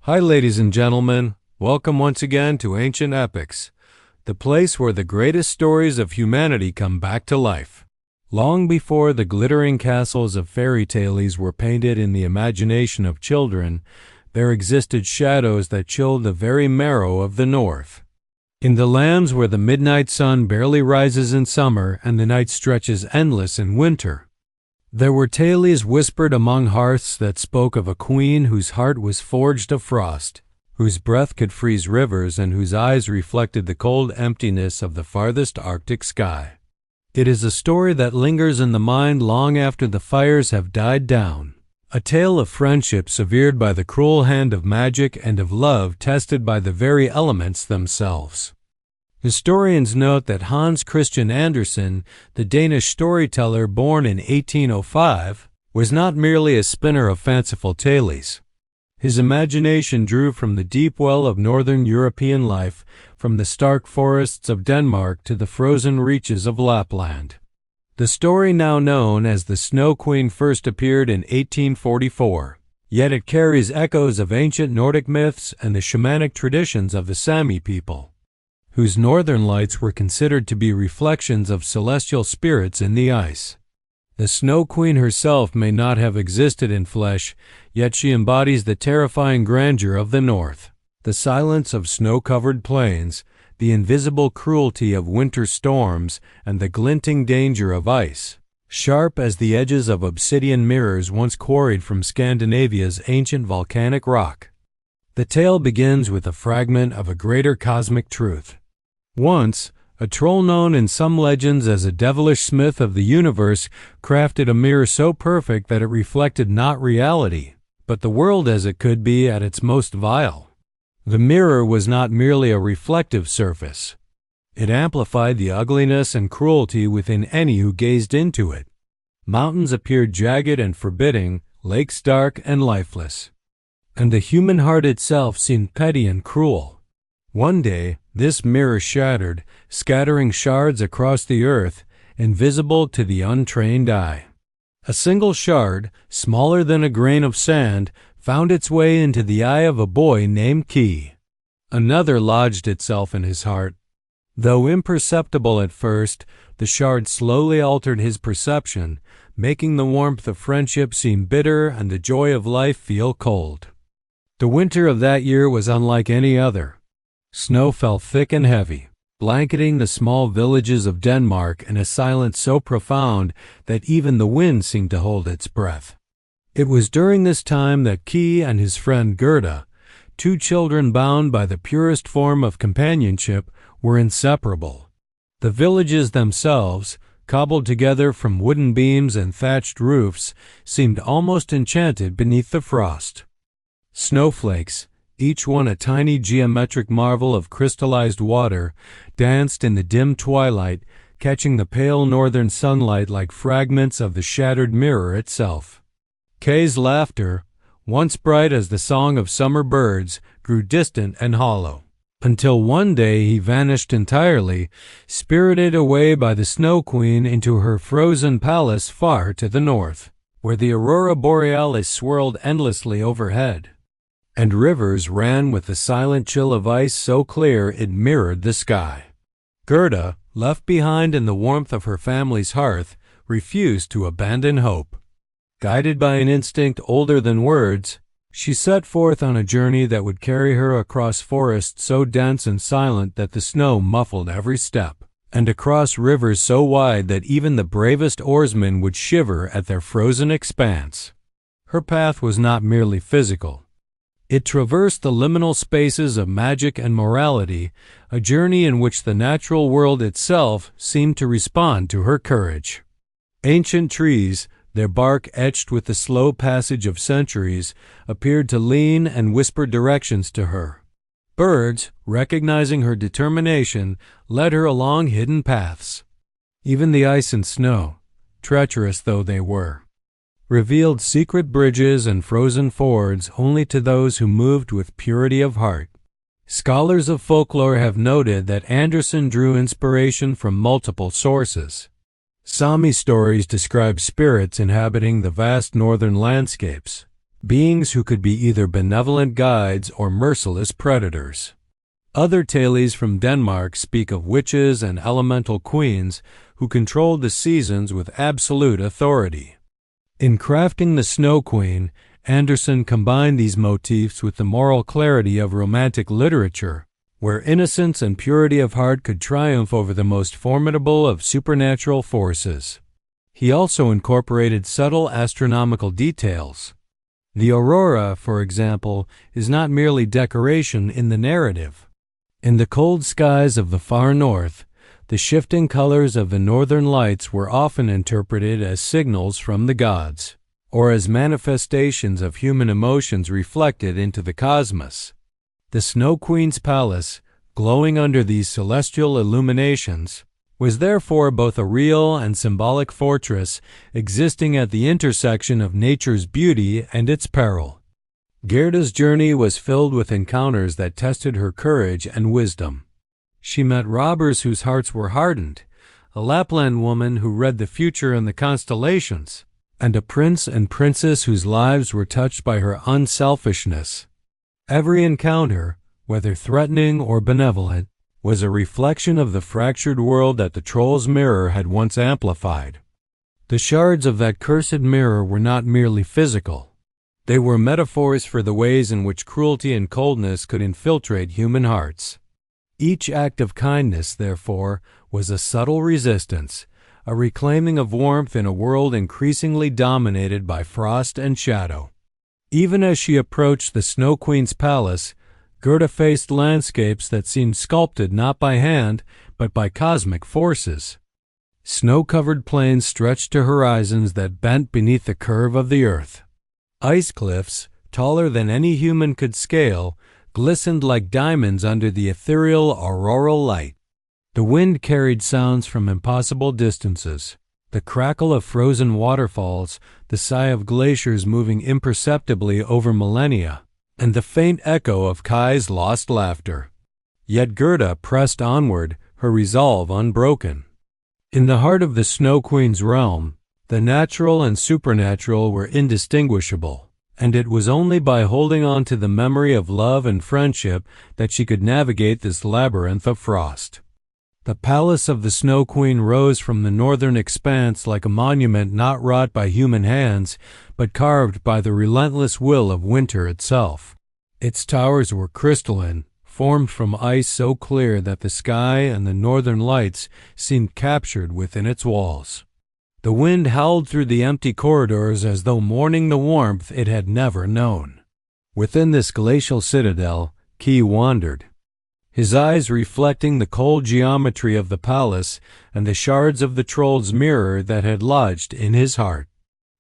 Hi ladies and gentlemen, welcome once again to Ancient Epics, the place where the greatest stories of humanity come back to life. Long before the glittering castles of fairy tales were painted in the imagination of children, there existed shadows that chilled the very marrow of the North. In the lands where the midnight sun barely rises in summer and the night stretches endless in winter, there were tales whispered among hearths that spoke of a queen whose heart was forged of frost, whose breath could freeze rivers, and whose eyes reflected the cold emptiness of the farthest Arctic sky. It is a story that lingers in the mind long after the fires have died down, a tale of friendship severed by the cruel hand of magic and of love tested by the very elements themselves. Historians note that Hans Christian Andersen, the Danish storyteller born in 1805, was not merely a spinner of fanciful tales. His imagination drew from the deep well of northern European life, from the stark forests of Denmark to the frozen reaches of Lapland. The story now known as the Snow Queen first appeared in 1844, yet it carries echoes of ancient Nordic myths and the shamanic traditions of the Sami people, whose northern lights were considered to be reflections of celestial spirits in the ice. The Snow Queen herself may not have existed in flesh, yet she embodies the terrifying grandeur of the North, the silence of snow-covered plains, the invisible cruelty of winter storms, and the glinting danger of ice, sharp as the edges of obsidian mirrors once quarried from Scandinavia's ancient volcanic rock. The tale begins with a fragment of a greater cosmic truth. Once, a troll known in some legends as a devilish smith of the universe crafted a mirror so perfect that it reflected not reality, but the world as it could be at its most vile. The mirror was not merely a reflective surface. It amplified the ugliness and cruelty within any who gazed into it. Mountains appeared jagged and forbidding, lakes dark and lifeless, and the human heart itself seemed petty and cruel. One day, this mirror shattered, scattering shards across the earth, invisible to the untrained eye. A single shard, smaller than a grain of sand, found its way into the eye of a boy named Key. Another lodged itself in his heart. Though imperceptible at first, the shard slowly altered his perception, making the warmth of friendship seem bitter and the joy of life feel cold. The winter of that year was unlike any other. Snow fell thick and heavy, blanketing the small villages of Denmark in a silence so profound that even the wind seemed to hold its breath. It was during this time that Key and his friend Gerda, two children bound by the purest form of companionship, were inseparable. The villages themselves, cobbled together from wooden beams and thatched roofs, seemed almost enchanted beneath the frost. Snowflakes, each one a tiny geometric marvel of crystallized water, danced in the dim twilight, catching the pale northern sunlight like fragments of the shattered mirror itself. Kay's laughter, once bright as the song of summer birds, grew distant and hollow, until one day he vanished entirely, spirited away by the Snow Queen into her frozen palace far to the north, where the aurora borealis swirled endlessly overhead, and rivers ran with the silent chill of ice so clear it mirrored the sky. Gerda, left behind in the warmth of her family's hearth, refused to abandon hope. Guided by an instinct older than words, she set forth on a journey that would carry her across forests so dense and silent that the snow muffled every step, and across rivers so wide that even the bravest oarsmen would shiver at their frozen expanse. Her path was not merely physical. It traversed the liminal spaces of magic and morality, a journey in which the natural world itself seemed to respond to her courage. Ancient trees, their bark etched with the slow passage of centuries, appeared to lean and whisper directions to her. Birds, recognizing her determination, led her along hidden paths. Even the ice and snow, treacherous though they were, revealed secret bridges and frozen fords only to those who moved with purity of heart. Scholars of folklore have noted that Andersen drew inspiration from multiple sources. Sami stories describe spirits inhabiting the vast northern landscapes, beings who could be either benevolent guides or merciless predators. Other tales from Denmark speak of witches and elemental queens who controlled the seasons with absolute authority. In crafting the Snow Queen, Andersen combined these motifs with the moral clarity of romantic literature, where innocence and purity of heart could triumph over the most formidable of supernatural forces. He also incorporated subtle astronomical details. The aurora, for example, is not merely decoration in the narrative. In the cold skies of the far north, the shifting colors of the northern lights were often interpreted as signals from the gods, or as manifestations of human emotions reflected into the cosmos. The Snow Queen's palace, glowing under these celestial illuminations, was therefore both a real and symbolic fortress existing at the intersection of nature's beauty and its peril. Gerda's journey was filled with encounters that tested her courage and wisdom. She met robbers whose hearts were hardened, a Lapland woman who read the future in the constellations, and a prince and princess whose lives were touched by her unselfishness. Every encounter, whether threatening or benevolent, was a reflection of the fractured world that the troll's mirror had once amplified. The shards of that cursed mirror were not merely physical. They were metaphors for the ways in which cruelty and coldness could infiltrate human hearts. Each act of kindness, therefore, was a subtle resistance, a reclaiming of warmth in a world increasingly dominated by frost and shadow. Even as she approached the Snow Queen's palace, Gerda faced landscapes that seemed sculpted not by hand, but by cosmic forces. Snow-covered plains stretched to horizons that bent beneath the curve of the earth. Ice cliffs, taller than any human could scale, glistened like diamonds under the ethereal auroral light. The wind carried sounds from impossible distances, the crackle of frozen waterfalls, the sigh of glaciers moving imperceptibly over millennia, and the faint echo of Kai's lost laughter. Yet Gerda pressed onward, her resolve unbroken. In the heart of the Snow Queen's realm, the natural and supernatural were indistinguishable, and it was only by holding on to the memory of love and friendship that she could navigate this labyrinth of frost. The palace of the Snow Queen rose from the northern expanse like a monument not wrought by human hands, but carved by the relentless will of winter itself. Its towers were crystalline, formed from ice so clear that the sky and the northern lights seemed captured within its walls. The wind howled through the empty corridors as though mourning the warmth it had never known. Within this glacial citadel, Key wandered, his eyes reflecting the cold geometry of the palace and the shards of the troll's mirror that had lodged in his heart.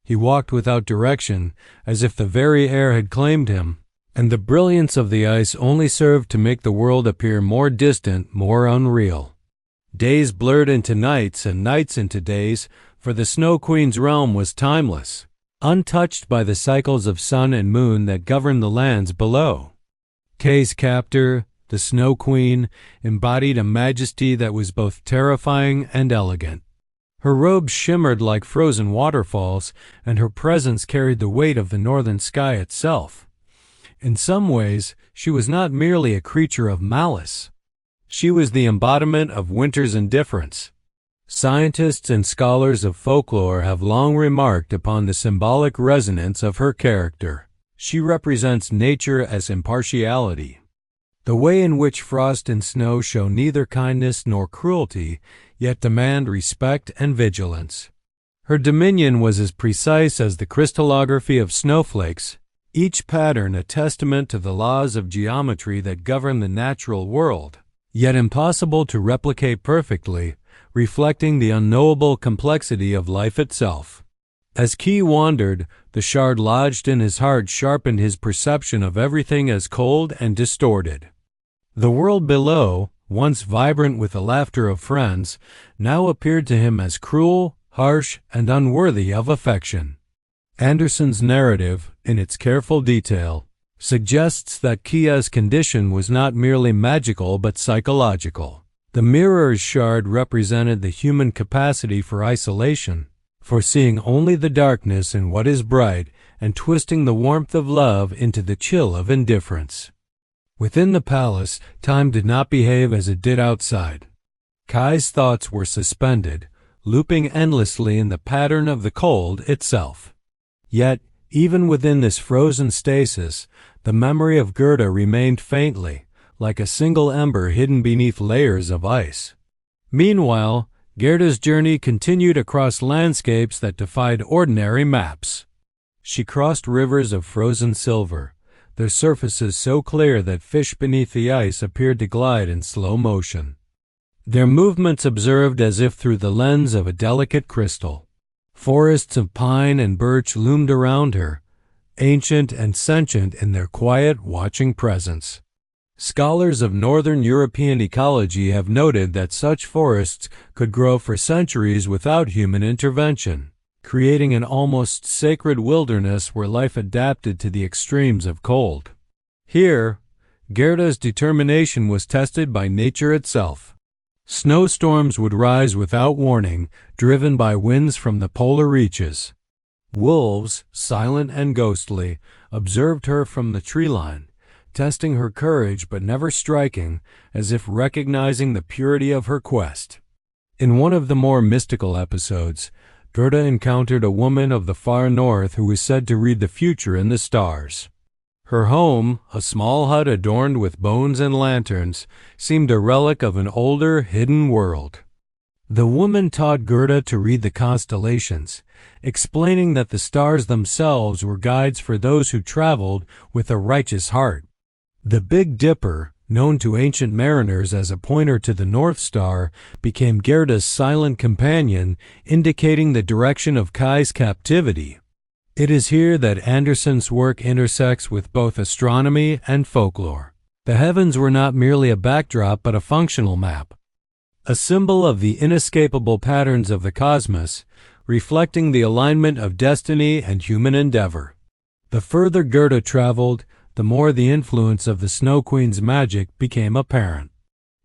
He walked without direction, as if the very air had claimed him, and the brilliance of the ice only served to make the world appear more distant, more unreal. Days blurred into nights and nights into days, for the Snow Queen's realm was timeless, untouched by the cycles of sun and moon that govern the lands below. Kay's captor, the Snow Queen, embodied a majesty that was both terrifying and elegant. Her robes shimmered like frozen waterfalls, and her presence carried the weight of the northern sky itself. In some ways, she was not merely a creature of malice. She was the embodiment of winter's indifference. Scientists and scholars of folklore have long remarked upon the symbolic resonance of her character. She represents nature as impartiality. The way in which frost and snow show neither kindness nor cruelty, yet demand respect and vigilance. Her dominion was as precise as the crystallography of snowflakes, each pattern a testament to the laws of geometry that govern the natural world, yet impossible to replicate perfectly, reflecting the unknowable complexity of life itself. As Key wandered, the shard lodged in his heart sharpened his perception of everything as cold and distorted. The world below, once vibrant with the laughter of friends, now appeared to him as cruel, harsh, and unworthy of affection. Andersen's narrative, in its careful detail, suggests that Kia's condition was not merely magical but psychological. The mirror's shard represented the human capacity for isolation, for seeing only the darkness in what is bright, and twisting the warmth of love into the chill of indifference. Within the palace, time did not behave as it did outside. Kai's thoughts were suspended, looping endlessly in the pattern of the cold itself. Yet, even within this frozen stasis, the memory of Gerda remained faintly, like a single ember hidden beneath layers of ice. Meanwhile, Gerda's journey continued across landscapes that defied ordinary maps. She crossed rivers of frozen silver, their surfaces so clear that fish beneath the ice appeared to glide in slow motion, their movements observed as if through the lens of a delicate crystal. Forests of pine and birch loomed around her, ancient and sentient in their quiet, watching presence. Scholars of Northern European ecology have noted that such forests could grow for centuries without human intervention, creating an almost sacred wilderness where life adapted to the extremes of cold. Here, Gerda's determination was tested by nature itself. Snowstorms would rise without warning, driven by winds from the polar reaches. Wolves, silent and ghostly, observed her from the tree line, testing her courage but never striking, as if recognizing the purity of her quest. In one of the more mystical episodes, Gerda encountered a woman of the far north who was said to read the future in the stars. Her home, a small hut adorned with bones and lanterns, seemed a relic of an older, hidden world. The woman taught Gerda to read the constellations, explaining that the stars themselves were guides for those who traveled with a righteous heart. The Big Dipper, known to ancient mariners as a pointer to the North Star, became Gerda's silent companion, indicating the direction of Kai's captivity. It is here that Andersen's work intersects with both astronomy and folklore. The heavens were not merely a backdrop but a functional map, a symbol of the inescapable patterns of the cosmos, reflecting the alignment of destiny and human endeavor. The further Gerda traveled, the more the influence of the Snow Queen's magic became apparent.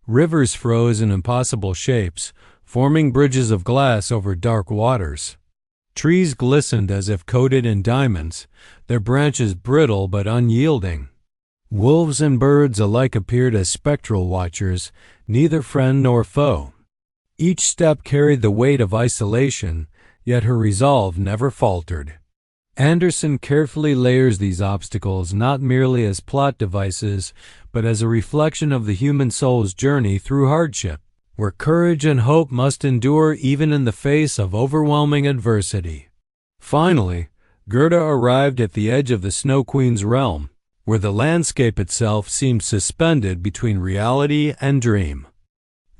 Rivers froze in impossible shapes, forming bridges of glass over dark waters. Trees glistened as if coated in diamonds, their branches brittle but unyielding. Wolves and birds alike appeared as spectral watchers, neither friend nor foe. Each step carried the weight of isolation, yet her resolve never faltered. Andersen carefully layers these obstacles not merely as plot devices, but as a reflection of the human soul's journey through hardship, where courage and hope must endure even in the face of overwhelming adversity. Finally, Gerda arrived at the edge of the Snow Queen's realm, where the landscape itself seemed suspended between reality and dream.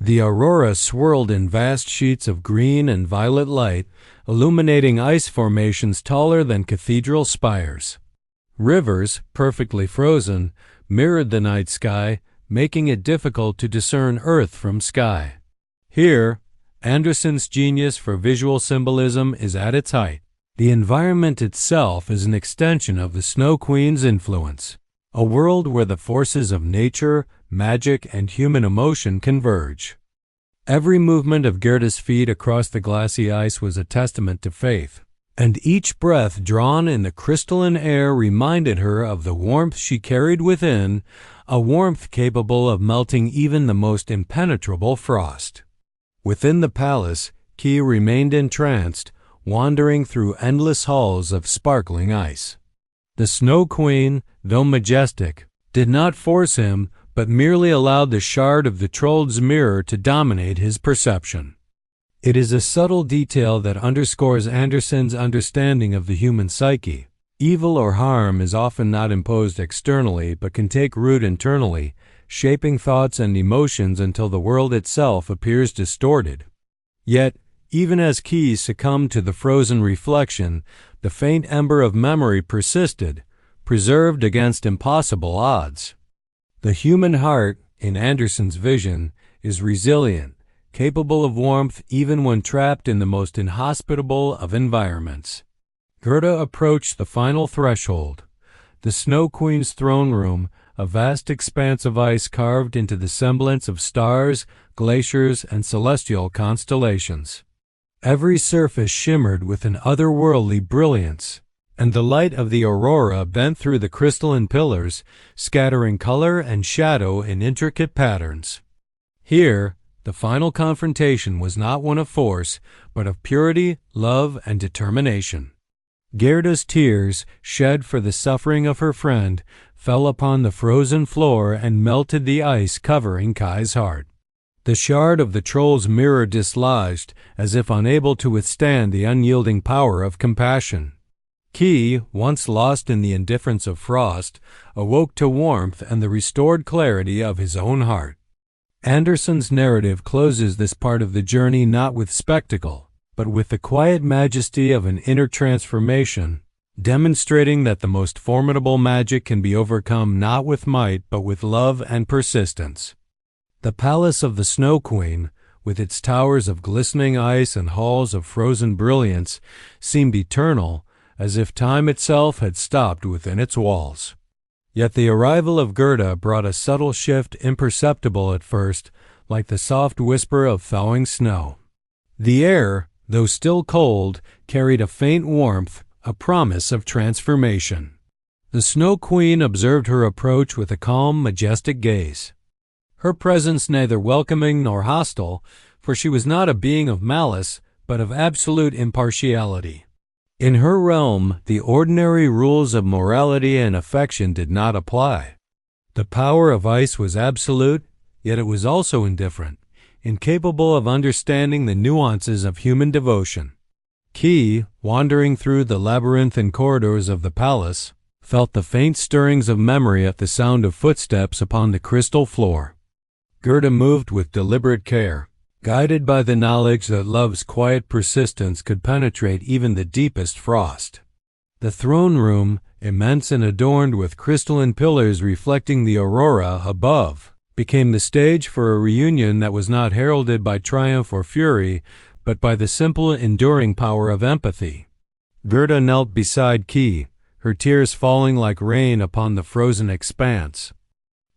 The aurora swirled in vast sheets of green and violet light, illuminating ice formations taller than cathedral spires. Rivers, perfectly frozen, mirrored the night sky, making it difficult to discern earth from sky. Here, Andersen's genius for visual symbolism is at its height. The environment itself is an extension of the Snow Queen's influence, a world where the forces of nature, magic, and human emotion converge. Every movement of Gerda's feet across the glassy ice was a testament to faith, and each breath drawn in the crystalline air reminded her of the warmth she carried within, a warmth capable of melting even the most impenetrable frost. Within the palace, Kay remained entranced, wandering through endless halls of sparkling ice. The Snow Queen, though majestic, did not force him, but merely allowed the shard of the Troll's mirror to dominate his perception. It is a subtle detail that underscores Andersen's understanding of the human psyche. Evil or harm is often not imposed externally but can take root internally, shaping thoughts and emotions until the world itself appears distorted. Yet, even as Kay succumbed to the frozen reflection, the faint ember of memory persisted, preserved against impossible odds. The human heart, in Andersen's vision, is resilient, capable of warmth even when trapped in the most inhospitable of environments. Gerda approached the final threshold, the Snow Queen's throne room, a vast expanse of ice carved into the semblance of stars, glaciers, and celestial constellations. Every surface shimmered with an otherworldly brilliance, and the light of the aurora bent through the crystalline pillars, scattering color and shadow in intricate patterns. Here, the final confrontation was not one of force, but of purity, love, and determination. Gerda's tears, shed for the suffering of her friend, fell upon the frozen floor and melted the ice covering Kai's heart. The shard of the troll's mirror dislodged, as if unable to withstand the unyielding power of compassion. Ki, once lost in the indifference of frost, awoke to warmth and the restored clarity of his own heart. Andersen's narrative closes this part of the journey not with spectacle, but with the quiet majesty of an inner transformation, demonstrating that the most formidable magic can be overcome not with might but with love and persistence. The palace of the Snow Queen, with its towers of glistening ice and halls of frozen brilliance, seemed eternal, as if time itself had stopped within its walls. Yet the arrival of Gerda brought a subtle shift imperceptible at first, like the soft whisper of thawing snow. The air, though still cold, carried a faint warmth, a promise of transformation. The Snow Queen observed her approach with a calm, majestic gaze. Her presence neither welcoming nor hostile, for she was not a being of malice, but of absolute impartiality. In her realm, the ordinary rules of morality and affection did not apply. The power of ice was absolute, yet it was also indifferent, incapable of understanding the nuances of human devotion. Ki, wandering through the labyrinthine corridors of the palace, felt the faint stirrings of memory at the sound of footsteps upon the crystal floor. Gerda moved with deliberate care, guided by the knowledge that love's quiet persistence could penetrate even the deepest frost. The throne room, immense and adorned with crystalline pillars reflecting the aurora above, became the stage for a reunion that was not heralded by triumph or fury, but by the simple, enduring power of empathy. Gerda knelt beside Ki, her tears falling like rain upon the frozen expanse.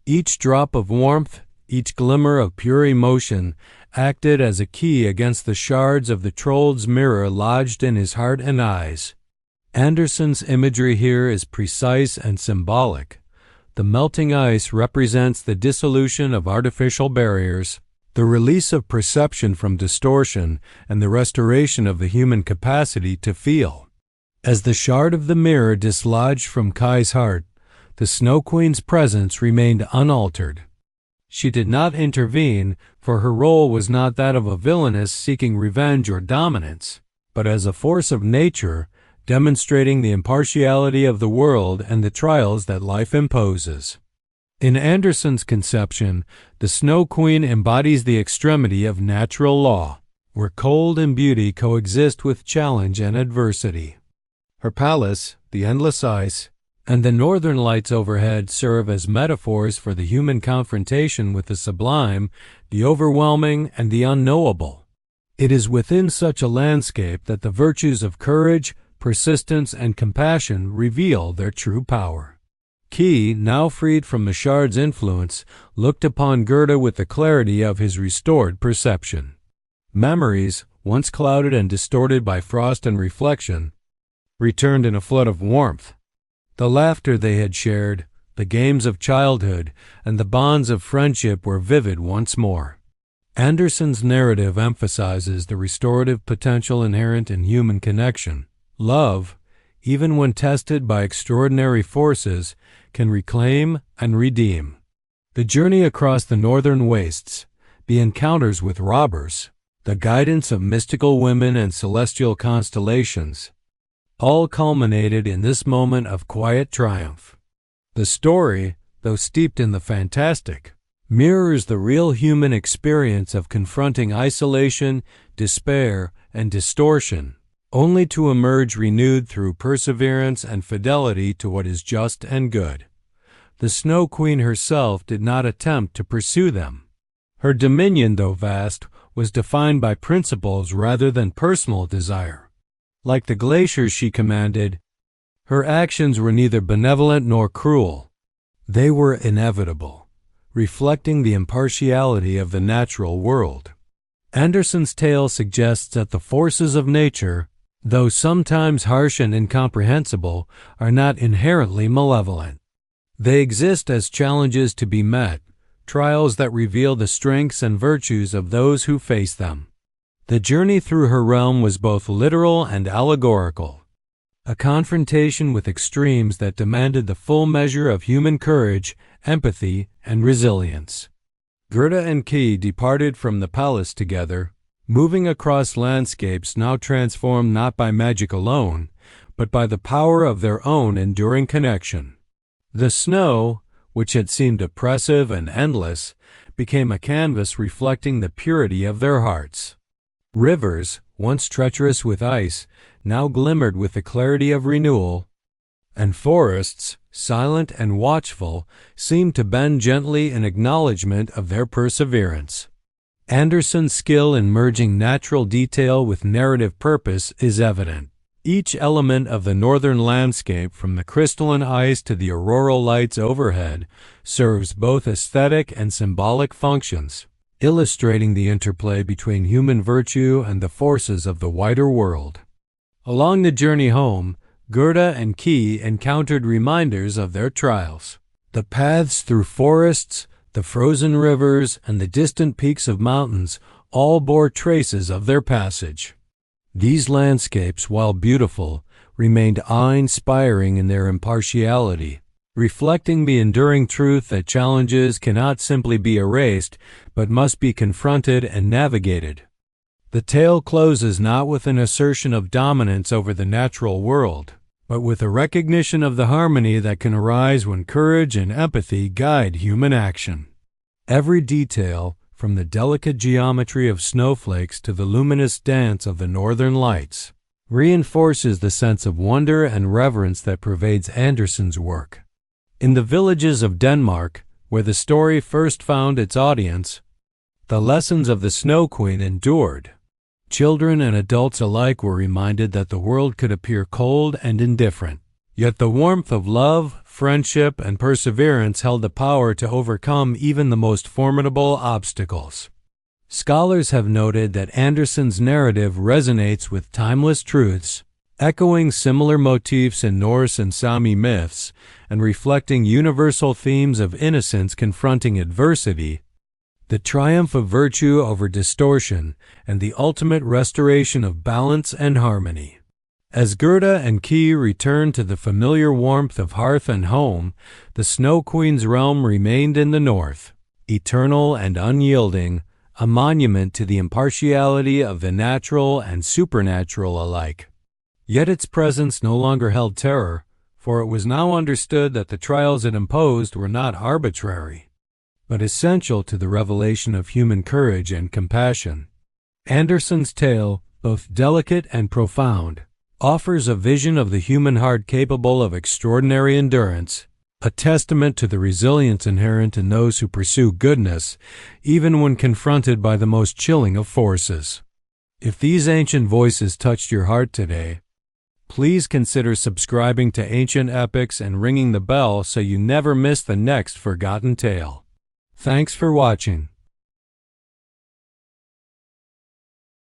Each drop of warmth, each glimmer of pure emotion, acted as a key against the shards of the troll's mirror lodged in his heart and eyes. Andersen's imagery here is precise and symbolic. The melting ice represents the dissolution of artificial barriers, the release of perception from distortion, and the restoration of the human capacity to feel. As the shard of the mirror dislodged from Kai's heart, the Snow Queen's presence remained unaltered. She did not intervene, for her role was not that of a villainess seeking revenge or dominance, but as a force of nature, demonstrating the impartiality of the world and the trials that life imposes. In Andersen's conception, the Snow Queen embodies the extremity of natural law, where cold and beauty coexist with challenge and adversity. Her palace, the endless ice, and the northern lights overhead serve as metaphors for the human confrontation with the sublime, the overwhelming, and the unknowable. It is within such a landscape that the virtues of courage, persistence, and compassion reveal their true power. Ki, now freed from the shard's influence, looked upon Gerda with the clarity of his restored perception. Memories, once clouded and distorted by frost and reflection, returned in a flood of warmth. The laughter they had shared, the games of childhood, and the bonds of friendship were vivid once more. Andersen's narrative emphasizes the restorative potential inherent in human connection. Love, even when tested by extraordinary forces, can reclaim and redeem. The journey across the northern wastes, the encounters with robbers, the guidance of mystical women and celestial constellations, all culminated in this moment of quiet triumph. The story, though steeped in the fantastic, mirrors the real human experience of confronting isolation, despair, and distortion, only to emerge renewed through perseverance and fidelity to what is just and good. The Snow Queen herself did not attempt to pursue them. Her dominion, though vast, was defined by principles rather than personal desire. Like the glaciers she commanded, her actions were neither benevolent nor cruel. They were inevitable, reflecting the impartiality of the natural world. Andersen's tale suggests that the forces of nature, though sometimes harsh and incomprehensible, are not inherently malevolent. They exist as challenges to be met, trials that reveal the strengths and virtues of those who face them. The journey through her realm was both literal and allegorical, a confrontation with extremes that demanded the full measure of human courage, empathy, and resilience. Gerda and Key departed from the palace together, moving across landscapes now transformed not by magic alone, but by the power of their own enduring connection. The snow, which had seemed oppressive and endless, became a canvas reflecting the purity of their hearts. Rivers, once treacherous with ice, now glimmered with the clarity of renewal, and forests, silent and watchful, seemed to bend gently in acknowledgment of their perseverance. Andersen's skill in merging natural detail with narrative purpose is evident. Each element of the northern landscape, from the crystalline ice to the auroral lights overhead, serves both aesthetic and symbolic functions, illustrating the interplay between human virtue and the forces of the wider world. Along the journey home, Gerda and Key encountered reminders of their trials. The paths through forests, the frozen rivers, and the distant peaks of mountains all bore traces of their passage. These landscapes, while beautiful, remained awe-inspiring in their impartiality, reflecting the enduring truth that challenges cannot simply be erased, but must be confronted and navigated. The tale closes not with an assertion of dominance over the natural world, but with a recognition of the harmony that can arise when courage and empathy guide human action. Every detail, from the delicate geometry of snowflakes to the luminous dance of the northern lights, reinforces the sense of wonder and reverence that pervades Andersen's work. In the villages of Denmark, where the story first found its audience, the lessons of the Snow Queen endured. Children and adults alike were reminded that the world could appear cold and indifferent, yet the warmth of love, friendship, and perseverance held the power to overcome even the most formidable obstacles. Scholars have noted that Andersen's narrative resonates with timeless truths, echoing similar motifs in Norse and Sami myths, and reflecting universal themes of innocence confronting adversity, the triumph of virtue over distortion, and the ultimate restoration of balance and harmony. As Gerda and Key returned to the familiar warmth of hearth and home, the Snow Queen's realm remained in the north, eternal and unyielding, a monument to the impartiality of the natural and supernatural alike. Yet its presence no longer held terror, for it was now understood that the trials it imposed were not arbitrary, but essential to the revelation of human courage and compassion. Andersen's tale, both delicate and profound, offers a vision of the human heart capable of extraordinary endurance, a testament to the resilience inherent in those who pursue goodness, even when confronted by the most chilling of forces. If these ancient voices touched your heart today, please consider subscribing to Ancient Epics and ringing the bell so you never miss the next forgotten tale. Thanks for watching.